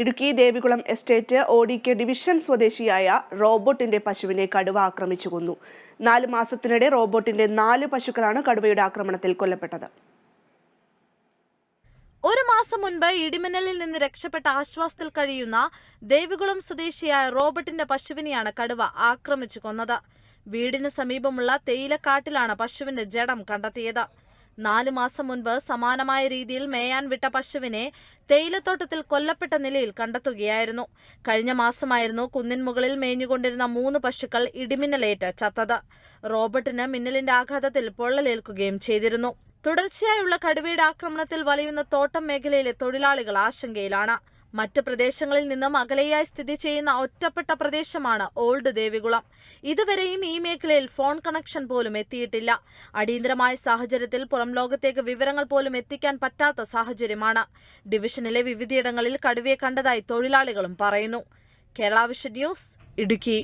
Idukki Devikulam estate ODK division സ്വദേശിയായ റോബോട്ടിന്റെ പശുവിനെ കടുവ ആക്രമിച്ചു കൊന്നു. 4 മാസത്തിനിടെ റോബോട്ടിന്റെ 4 പശുക്കളാണ് കടുവയുടെ ആക്രമണത്തിൽ കൊല്ലപ്പെട്ടത്. ഒരു മാസം മുൻപ് ഇടിമിന്നലിൽ നിന്ന് രക്ഷപ്പെട്ട ആശ്വാസത്തിൽ കഴിയുന്ന ദേവികുളം സ്വദേശിയായ റോബോട്ടിന്റെ പശുവിനെയാണ് കടുവ ആക്രമിച്ചു കൊന്നത്. വീടിന് സമീപമുള്ള തേയിലക്കാട്ടിലാണ് പശുവിന്റെ ജഡം കണ്ടെത്തിയത്. 4 മാസം മുൻപ് സമാനമായ രീതിയിൽ മേയാൻ വിട്ട പശുവിനെ തേയിലത്തോട്ടത്തിൽ കൊല്ലപ്പെട്ട നിലയിൽ കണ്ടെത്തുകയായിരുന്നു. കഴിഞ്ഞ മാസമായിരുന്നു കുന്നിൻ മുകളിൽ മേഞ്ഞുകൊണ്ടിരുന്ന 3 പശുക്കൾ ഇടിമിന്നലേറ്റ് ചത്തത്. റോബോട്ടിന് മിന്നലിന്റെ ആഘാതത്തിൽ പൊള്ളലേൽക്കുകയും ചെയ്തിരുന്നു. തുടർച്ചയായുള്ള കടുവയുടെ ആക്രമണത്തിൽ വലയുന്ന തോട്ടം മേഖലയിലെ തൊഴിലാളികൾ ആശങ്കയിലാണ്. മറ്റ് പ്രദേശങ്ങളിൽ നിന്നും അകലെയായി സ്ഥിതി ചെയ്യുന്ന ഒറ്റപ്പെട്ട പ്രദേശമാണ് ഓൾഡ് ദേവികുളം. ഇതുവരെയും ഈ മേഖലയിൽ ഫോൺ കണക്ഷൻ പോലും എത്തിയിട്ടില്ല. അടിയന്തരമായ സാഹചര്യത്തിൽ പുറം ലോകത്തേക്ക് വിവരങ്ങൾ പോലും എത്തിക്കാൻ പറ്റാത്ത സാഹചര്യമാണ്. ഡിവിഷനിലെ വിവിധയിടങ്ങളിൽ കടുവയെ കണ്ടതായി തൊഴിലാളികളും പറയുന്നു. Kerala vision news, Idukki.